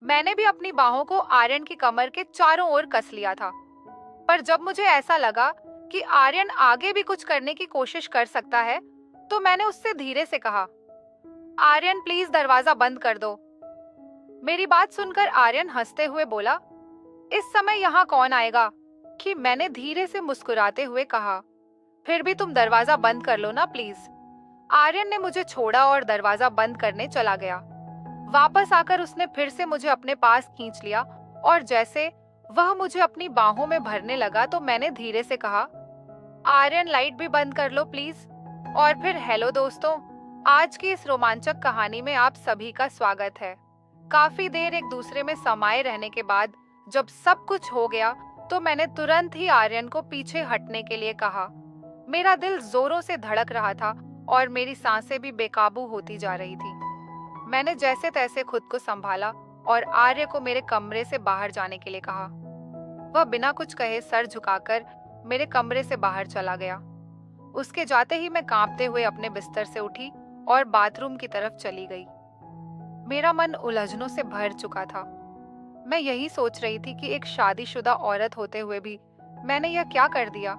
मैंने भी अपनी बाहों को आर्यन की कमर के चारों ओर कस लिया था, पर जब मुझे ऐसा लगा कि आर्यन आगे भी कुछ करने की कोशिश कर सकता है, तो मैंने उससे धीरे से कहा, आर्यन प्लीज दरवाजा बंद कर दो। मेरी बात सुनकर आर्यन हंसते हुए बोला, इस समय यहाँ कौन आएगा? कि मैंने धीरे से मुस्कुराते हुए कहा, फिर भी तुम दरवाजा बंद कर लो ना प्लीज। आर्यन ने मुझे छोड़ा और दरवाजा बंद करने चला गया। वापस आकर उसने फिर से मुझे अपने पास खींच लिया और जैसे वह मुझे अपनी बाहों में भरने लगा तो मैंने धीरे से कहा, आर्यन लाइट भी बंद कर लो प्लीज। और फिर हेलो दोस्तों, आज की इस रोमांचक कहानी में आप सभी का स्वागत है। काफी देर एक दूसरे में समाये रहने के बाद जब सब कुछ हो गया तो मैंने तुरंत ही आर्यन को पीछे हटने के लिए कहा। मेरा दिल जोरों से धड़क रहा था और मेरी सांसें भी बेकाबू होती जा रही थी। मैंने जैसे तैसे खुद को संभाला और आर्य को मेरे कमरे से बाहर जाने के लिए कहा। वह बिना कुछ कहे सर झुकाकर मेरे कमरे से बाहर चला गया। उसके जाते ही मैं कांपते हुए अपने बिस्तर से उठी और बाथरूम की तरफ चली गई। मेरा मन उलझनों से भर चुका था। मैं यही सोच रही थी कि एक शादीशुदा औरत होते हुए भी मैंने यह क्या कर दिया।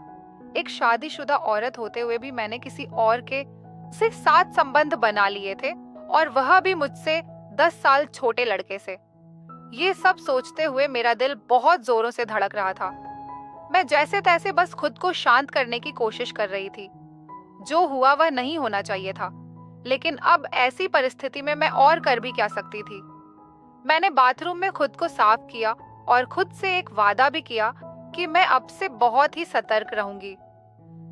एक शादीशुदा औरत होते हुए भी मैंने किसी और के से साथ संबंध बना लिए थे, और वह भी मुझसे 10 साल छोटे लड़के से। ये सब सोचते हुए मेरा दिल बहुत जोरों से धड़क रहा था। मैं जैसे तैसे बस खुद को शांत करने की कोशिश कर रही थी। जो हुआ वह नहीं होना चाहिए था, लेकिन अब ऐसी परिस्थिति में मैं और कर भी क्या सकती थी। मैंने बाथरूम में खुद को साफ किया और खुद से एक वादा भी किया कि मैं अब से बहुत ही सतर्क रहूंगी।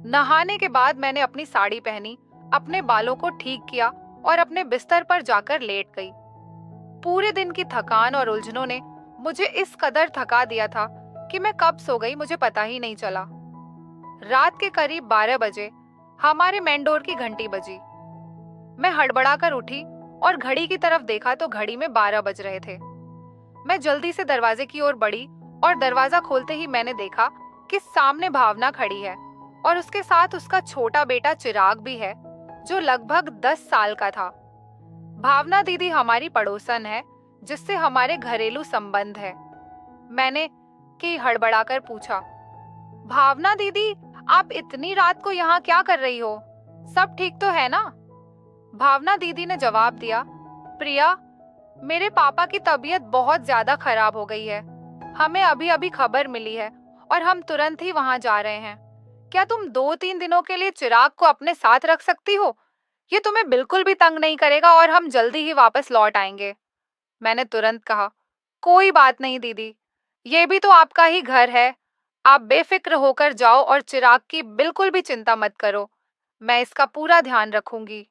नहाने के बाद मैंने अपनी साड़ी पहनी, अपने बालों को ठीक किया और अपने बिस्तर पर जाकर लेट गई। पूरे दिन की थकान और उलझनों ने मुझे इस कदर थका दिया था कि मैं कब सो गई मुझे पता ही नहीं चला। रात के करीब 12 बजे हमारे मेन डोर की घंटी बजी। मैं हड़बड़ाकर उठी और घड़ी की तरफ देखा तो घड़ी में 12 बज रहे थे। मैं जल्दी से दरवाजे की ओर बढ़ी और दरवाजा खोलते ही मैंने देखा कि सामने भावना खड़ी है और उसके साथ उसका छोटा बेटा चिराग भी है, जो लगभग 10 साल का था। भावना दीदी हमारी पड़ोसन है, जिससे हमारे घरेलू संबंध है। मैंने कि हड़बड़ाकर पूछा, भावना दीदी, आप इतनी रात को यहाँ क्या कर रही हो? सब ठीक तो है ना? भावना दीदी ने जवाब दिया, प्रिया, मेरे पापा की तबीयत बहुत ज्यादा खराब हो गई है। हमें अभी अभी खबर मिली है और हम तुरंत ही वहां जा रहे हैं। क्या तुम 2-3 दिनों के लिए चिराग को अपने साथ रख सकती हो? ये तुम्हें बिल्कुल भी तंग नहीं करेगा और हम जल्दी ही वापस लौट आएंगे। मैंने तुरंत कहा, कोई बात नहीं दीदी, ये भी तो आपका ही घर है। आप बेफिक्र होकर जाओ और चिराग की बिल्कुल भी चिंता मत करो। मैं इसका पूरा ध्यान रखूंगी।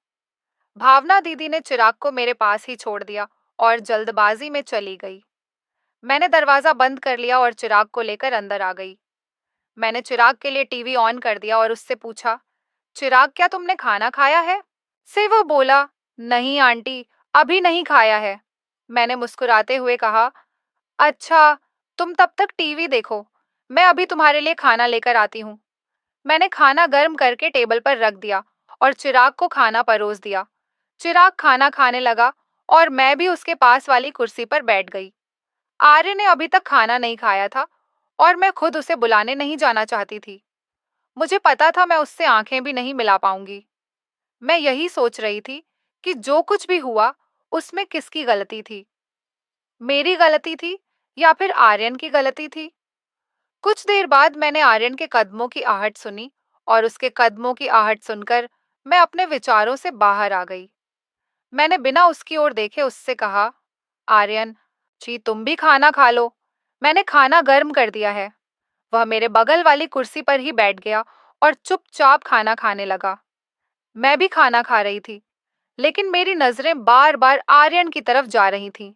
भावना दीदी ने चिराग को मेरे पास ही छोड़ दिया और जल्दबाजी में चली गई। मैंने दरवाजा बंद कर लिया और चिराग को लेकर अंदर आ गई। मैंने चिराग के लिए टीवी ऑन कर दिया और उससे पूछा, चिराग, क्या तुमने खाना खाया है? से वो बोला, नहीं आंटी, अभी नहीं खाया है। मैंने मुस्कुराते हुए कहा, अच्छा, तुम तब तक टीवी देखो, मैं अभी तुम्हारे लिए खाना लेकर आती हूँ। मैंने खाना गर्म करके टेबल पर रख दिया और चिराग को खाना परोस दिया। चिराग खाना खाने लगा और मैं भी उसके पास वाली कुर्सी पर बैठ गई। आर्य ने अभी तक खाना नहीं खाया था और मैं खुद उसे बुलाने नहीं जाना चाहती थी। मुझे पता था मैं उससे आंखें भी नहीं मिला पाऊंगी। मैं यही सोच रही थी कि जो कुछ भी हुआ उसमें किसकी गलती थी। मेरी गलती थी या फिर आर्यन की गलती थी? कुछ देर बाद मैंने आर्यन के कदमों की आहट सुनी और उसके कदमों की आहट सुनकर मैं अपने विचारों से बाहर आ गई। मैंने बिना उसकी ओर देखे उससे कहा, आर्यन जी, तुम भी खाना खा लो, मैंने खाना गर्म कर दिया है। वह मेरे बगल वाली कुर्सी पर ही बैठ गया और चुपचाप खाना खाने लगा। मैं भी खाना खा रही थी, लेकिन मेरी नजरें बार बार आर्यन की तरफ जा रही थीं।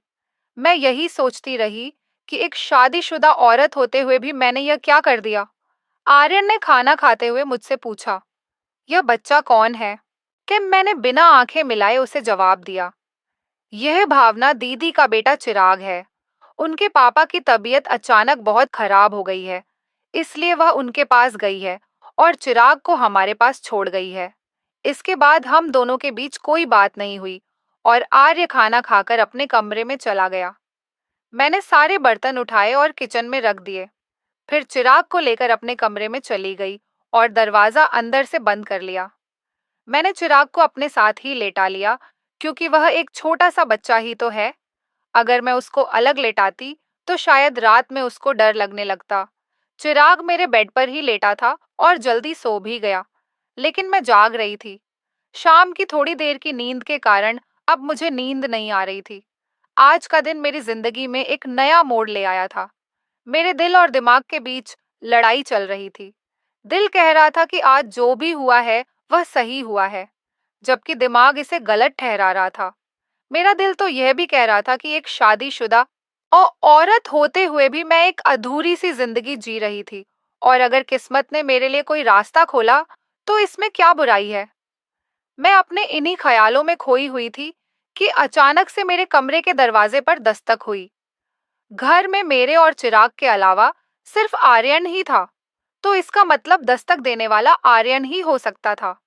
मैं यही सोचती रही कि एक शादीशुदा औरत होते हुए भी मैंने यह क्या कर दिया। आर्यन ने खाना खाते हुए मुझसे पूछा, यह बच्चा कौन है? कि मैंने बिना आंखें मिलाए उसे जवाब दिया, यह भावना दीदी का बेटा चिराग है। उनके पापा की तबीयत अचानक बहुत खराब हो गई है, इसलिए वह उनके पास गई है और चिराग को हमारे पास छोड़ गई है। इसके बाद हम दोनों के बीच कोई बात नहीं हुई और आर्य खाना खाकर अपने कमरे में चला गया। मैंने सारे बर्तन उठाए और किचन में रख दिए। फिर चिराग को लेकर अपने कमरे में चली गई और दरवाजा अंदर से बंद कर लिया। मैंने चिराग को अपने साथ ही लेटा लिया, क्योंकि वह एक छोटा सा बच्चा ही तो है। अगर मैं उसको अलग लेटाती तो शायद रात में उसको डर लगने लगता। चिराग मेरे बेड पर ही लेटा था और जल्दी सो भी गया, लेकिन मैं जाग रही थी। शाम की थोड़ी देर की नींद के कारण अब मुझे नींद नहीं आ रही थी। आज का दिन मेरी जिंदगी में एक नया मोड़ ले आया था। मेरे दिल और दिमाग के बीच लड़ाई चल रही थी। दिल कह रहा था कि आज जो भी हुआ है वह सही हुआ है, जबकि दिमाग इसे गलत ठहरा रहा था। मेरा दिल तो यह भी कह रहा था कि एक शादीशुदा और औरत होते हुए भी मैं एक अधूरी सी जिंदगी जी रही थी, और अगर किस्मत ने मेरे लिए कोई रास्ता खोला तो इसमें क्या बुराई है। मैं अपने इन्हीं ख्यालों में खोई हुई थी कि अचानक से मेरे कमरे के दरवाजे पर दस्तक हुई। घर में मेरे और चिराग के अलावा सिर्फ आर्यन ही था, तो इसका मतलब दस्तक देने वाला आर्यन ही हो सकता था।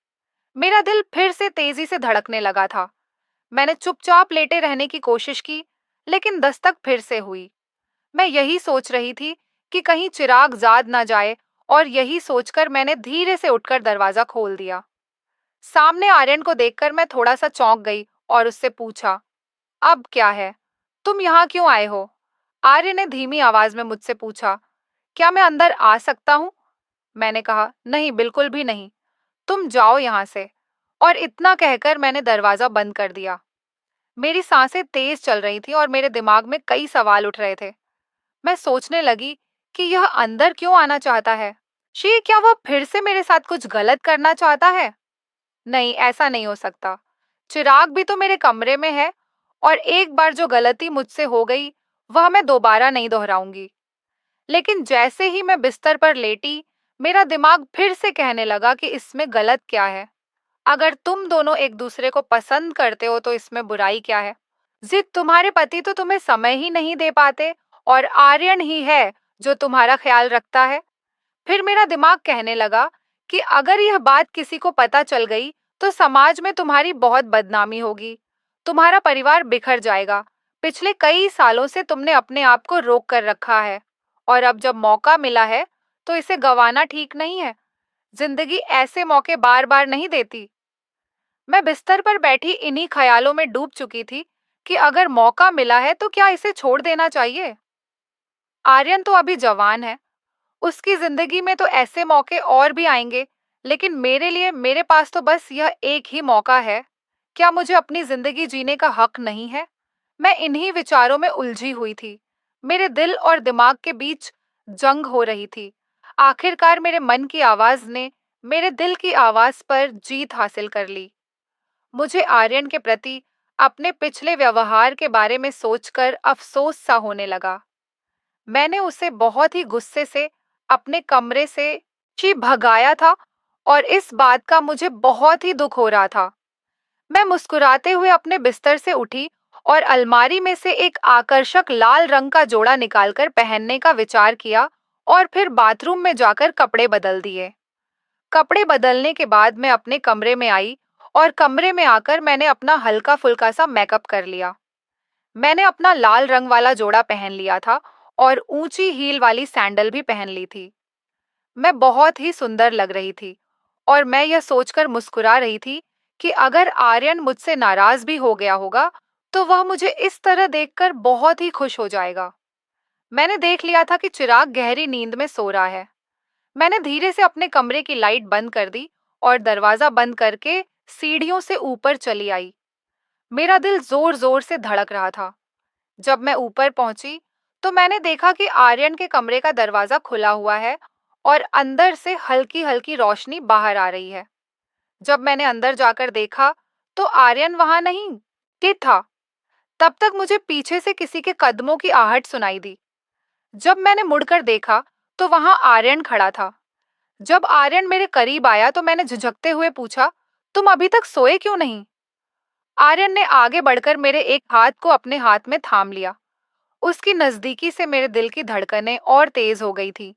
मेरा दिल फिर से तेजी से धड़कने लगा था। मैंने चुपचाप लेटे रहने की कोशिश की, लेकिन दस्तक फिर से हुई। मैं यही सोच रही थी कि कहीं चिराग जाग ना जाए, और यही सोचकर मैंने धीरे से उठकर दरवाजा खोल दिया। सामने आर्यन को देखकर मैं थोड़ा सा चौंक गई और उससे पूछा, अब क्या है? तुम यहाँ क्यों आए हो? आर्य ने धीमी आवाज में मुझसे पूछा, क्या मैं अंदर आ सकता हूँ? मैंने कहा, नहीं, बिल्कुल भी नहीं, तुम जाओ यहाँ से। और इतना कहकर मैंने दरवाजा बंद कर दिया। मेरी सांसें तेज चल रही थी और मेरे दिमाग में कई सवाल उठ रहे थे। मैं सोचने लगी कि यह अंदर क्यों आना चाहता है। क्या वह फिर से मेरे साथ कुछ गलत करना चाहता है? नहीं, ऐसा नहीं हो सकता। चिराग भी तो मेरे कमरे में है, और एक बार जो गलती मुझसे हो गई वह मैं दोबारा नहीं दोहराऊंगी। लेकिन जैसे ही मैं बिस्तर पर लेटी, मेरा दिमाग फिर से कहने लगा कि इसमें गलत क्या है। अगर तुम दोनों एक दूसरे को पसंद करते हो तो इसमें बुराई क्या है? जिद तुम्हारे पति तो तुम्हें समय ही नहीं दे पाते, और आर्यन ही है जो तुम्हारा ख्याल रखता है। फिर मेरा दिमाग कहने लगा कि अगर यह बात किसी को पता चल गई तो समाज में तुम्हारी बहुत बदनामी होगी। तुम्हारा परिवार बिखर जाएगा। पिछले कई सालों से तुमने अपने आप को रोक कर रखा है, और अब जब मौका मिला है तो इसे गंवाना ठीक नहीं है। जिंदगी ऐसे मौके बार बार नहीं देती। मैं बिस्तर पर बैठी इन्हीं ख्यालों में डूब चुकी थी कि अगर मौका मिला है तो क्या इसे छोड़ देना चाहिए। आर्यन तो अभी जवान है, उसकी जिंदगी में तो ऐसे मौके और भी आएंगे, लेकिन मेरे लिए मेरे पास तो बस यह एक ही मौका है। क्या मुझे अपनी जिंदगी जीने का हक नहीं है? मैं इन्हीं विचारों में उलझी हुई थी। मेरे दिल और दिमाग के बीच जंग हो रही थी। आखिरकार मेरे मन की आवाज ने मेरे दिल की आवाज पर जीत हासिल कर ली। मुझे आर्यन के प्रति अपने पिछले व्यवहार के बारे में सोचकर अफसोस सा होने लगा। मैंने उसे बहुत ही गुस्से से अपने कमरे से भगाया था, और इस बात का मुझे बहुत ही दुख हो रहा था। मैं मुस्कुराते हुए अपने बिस्तर से उठी और अलमारी में से एक आकर्षक लाल रंग का जोड़ा निकालकर पहनने का विचार किया, और फिर बाथरूम में जाकर कपड़े बदल दिए। कपड़े बदलने के बाद मैं अपने कमरे में आई, और कमरे में आकर मैंने अपना हल्का फुल्का सा मेकअप कर लिया। मैंने अपना लाल रंग वाला जोड़ा पहन लिया था और ऊंची हील वाली सैंडल भी पहन ली थी। मैं बहुत ही सुंदर लग रही थी, और मैं यह सोचकर मुस्कुरा रही थी कि अगर आर्यन मुझसे नाराज भी हो गया होगा तो वह मुझे इस तरह देखकर बहुत ही खुश हो जाएगा। मैंने देख लिया था कि चिराग गहरी नींद में सो रहा है। मैंने धीरे से अपने कमरे की लाइट बंद कर दी और दरवाजा बंद करके सीढ़ियों से ऊपर चली आई। मेरा दिल जोर जोर से धड़क रहा था। जब मैं ऊपर पहुंची तो मैंने देखा कि आर्यन के कमरे का दरवाजा खुला हुआ है, और अंदर से हल्की हल्की रोशनी बाहर आ रही है। जब मैंने अंदर जाकर देखा तो आर्यन वहां नहीं कि था। तब तक मुझे पीछे से किसी के कदमों की आहट सुनाई दी। जब मैंने मुड़कर देखा तो वहां आर्यन खड़ा था। जब आर्यन मेरे करीब आया तो मैंने झिझकते हुए पूछा, तुम अभी तक सोए क्यों नहीं? आर्यन ने आगे बढ़कर मेरे एक हाथ को अपने हाथ में थाम लिया। उसकी नजदीकी से मेरे दिल की धड़कनें और तेज हो गई थी।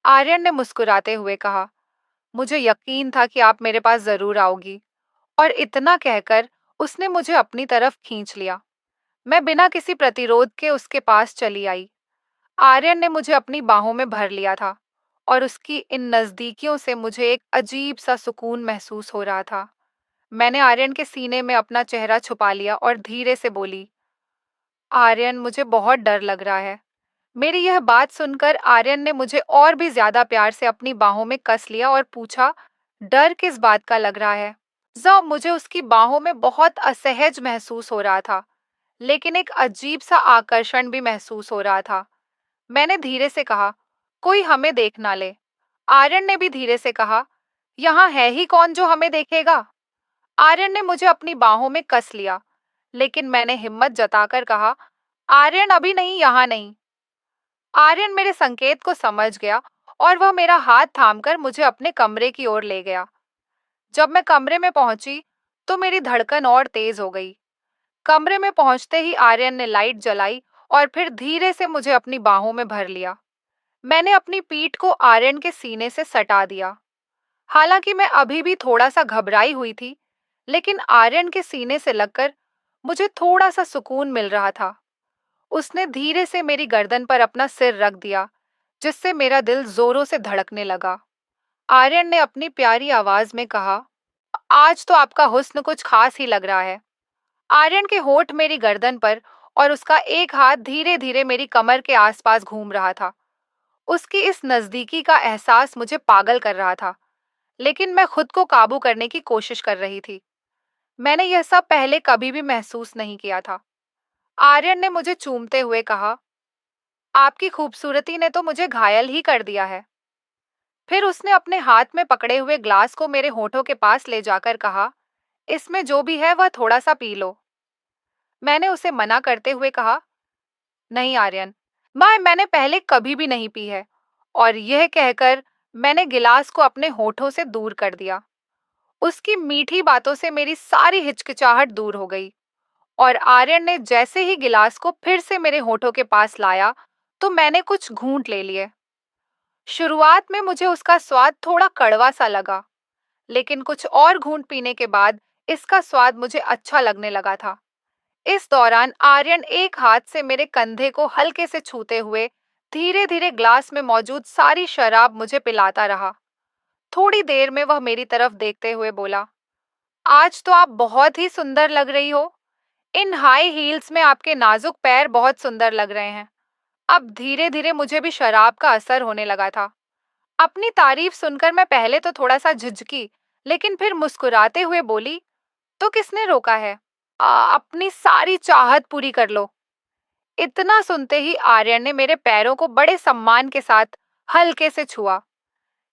आर्यन ने मुस्कुराते हुए कहा, मुझे यकीन था कि आप मेरे पास जरूर आओगी। और इतना कहकर उसने मुझे अपनी तरफ खींच लिया। मैं बिना किसी प्रतिरोध के उसके पास चली आई। आर्यन ने मुझे अपनी बाहों में भर लिया था और उसकी इन नजदीकियों से मुझे एक अजीब सा सुकून महसूस हो रहा था। मैंने आर्यन के सीने में अपना चेहरा छुपा लिया और धीरे से बोली, आर्यन, मुझे बहुत डर लग रहा है। मेरी यह बात सुनकर आर्यन ने मुझे और भी ज्यादा प्यार से अपनी बाहों में कस लिया और पूछा, डर किस बात का लग रहा है? जब मुझे उसकी बाहों में बहुत असहज महसूस हो रहा था, लेकिन एक अजीब सा आकर्षण भी महसूस हो रहा था। मैंने धीरे से कहा, कोई हमें देख ना ले। आर्यन ने भी धीरे से कहा, यहाँ है ही कौन जो हमें देखेगा? आर्यन ने मुझे अपनी बाहों में कस लिया, लेकिन मैंने हिम्मत जताकर कहा, आर्यन, अभी नहीं, यहाँ नहीं। आर्यन मेरे संकेत को समझ गया और वह मेरा हाथ थामकर मुझे अपने कमरे की ओर ले गया। जब मैं कमरे में पहुंची, तो मेरी धड़कन और तेज हो गई। कमरे में पहुंचते ही आर्यन ने लाइट जलाई और फिर धीरे से मुझे अपनी बाहों में भर लिया। मैंने अपनी पीठ को आर्यन के सीने से सटा दिया। हालांकि मैं अभी भी थोड़ा सा घबराई हुई थी, लेकिन आर्यन के सीने से लगकर मुझे थोड़ा सा सुकून मिल रहा था। उसने धीरे से मेरी गर्दन पर अपना सिर रख दिया, जिससे मेरा दिल जोरों से धड़कने लगा। आर्यन ने अपनी प्यारी आवाज में कहा, आज तो आपका हुस्न कुछ खास ही लग रहा है। आर्यन के होठ मेरी गर्दन पर और उसका एक हाथ धीरे धीरे मेरी कमर के आसपास घूम रहा था। उसकी इस नजदीकी का एहसास मुझे पागल कर रहा था, लेकिन मैं खुद को काबू करने की कोशिश कर रही थी। मैंने यह सब पहले कभी भी महसूस नहीं किया था। आर्यन ने मुझे चूमते हुए कहा, आपकी खूबसूरती ने तो मुझे घायल ही कर दिया है। फिर उसने अपने हाथ में पकड़े हुए ग्लास को मेरे होठों के पास ले जाकर कहा, इसमें जो भी है वह थोड़ा सा पी लो। मैंने उसे मना करते हुए कहा, नहीं आर्यन, मैंने पहले कभी भी नहीं पी है। और यह कहकर मैंने गिलास को अपने होठों से दूर कर दिया। उसकी मीठी बातों से मेरी सारी हिचकिचाहट दूर हो गई और आर्यन ने जैसे ही गिलास को फिर से मेरे होठों के पास लाया, तो मैंने कुछ घूंट ले लिए। शुरुआत में मुझे उसका स्वाद थोड़ा कड़वा सा लगा, लेकिन कुछ और घूंट पीने के बाद इसका स्वाद मुझे अच्छा लगने लगा था। इस दौरान आर्यन एक हाथ से मेरे कंधे को हल्के से छूते हुए धीरे धीरे ग्लास में मौजूद सारी शराब मुझे पिलाता रहा। थोड़ी देर में वह मेरी तरफ देखते हुए बोला, आज तो आप बहुत ही सुंदर लग रही हो। इन हाई हील्स में आपके नाजुक पैर बहुत सुंदर लग रहे हैं। अब धीरे धीरे मुझे भी शराब का असर होने लगा था। अपनी तारीफ सुनकर मैं पहले तो थोड़ा सा झिझकी, लेकिन फिर मुस्कुराते हुए बोली, तो किसने रोका है? अपनी सारी चाहत पूरी कर लो। इतना सुनते ही आर्यन ने मेरे पैरों को बड़े सम्मान के साथ हल्के से छुआ।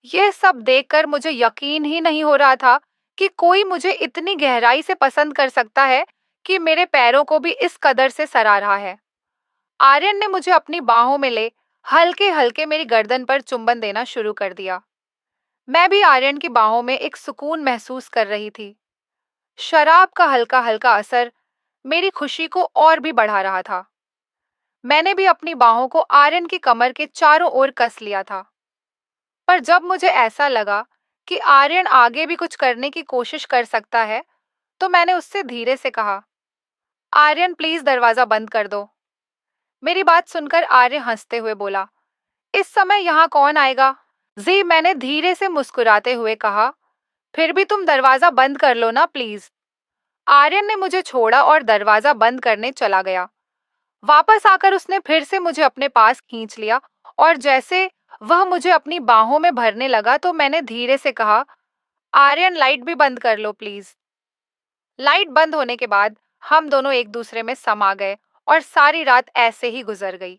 यह सब देखकर मुझे यकीन ही नहीं हो रहा था कि कोई मुझे इतनी गहराई से पसंद कर सकता है कि मेरे पैरों को भी इस कदर से सरा रहा है। आर्यन ने मुझे अपनी बाहों में ले हल्के हल्के मेरी गर्दन पर चुंबन देना शुरू कर दिया। मैं भी आर्यन की बाहों में एक सुकून महसूस कर रही थी। शराब का हल्का हल्का असर मेरी खुशी को और भी बढ़ा रहा था। मैंने भी अपनी बाहों को आर्यन की कमर के चारों ओर कस लिया था। पर जब मुझे ऐसा लगा कि आर्यन आगे भी कुछ करने की कोशिश कर सकता है, तो मैंने उससे धीरे से कहा, आर्यन, प्लीज दरवाजा बंद कर दो। मेरी बात सुनकर आर्य हंसते हुए बोला, इस समय यहाँ कौन आएगा? जी, मैंने धीरे से मुस्कुराते हुए कहा, फिर भी तुम दरवाजा बंद कर लो ना प्लीज। आर्यन ने मुझे छोड़ा और दरवाजा बंद करने चला गया। वापस आकर उसने फिर से मुझे अपने पास खींच लिया और जैसे वह मुझे अपनी बाहों में भरने लगा, तो मैंने धीरे से कहा, आर्यन, लाइट भी बंद कर लो प्लीज। लाइट बंद होने के बाद हम दोनों एक दूसरे में समा गए और सारी रात ऐसे ही गुजर गई।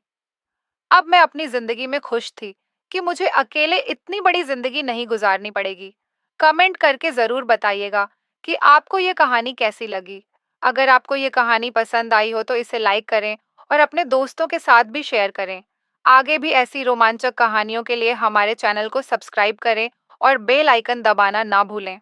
अब मैं अपनी जिंदगी में खुश थी कि मुझे अकेले इतनी बड़ी जिंदगी नहीं गुजारनी पड़ेगी। कमेंट करके जरूर बताइएगा कि आपको ये कहानी कैसी लगी। अगर आपको ये कहानी पसंद आई हो तो इसे लाइक करें और अपने दोस्तों के साथ भी शेयर करें। आगे भी ऐसी रोमांचक कहानियों के लिए हमारे चैनल को सब्सक्राइब करें और बेल आइकन दबाना ना भूलें।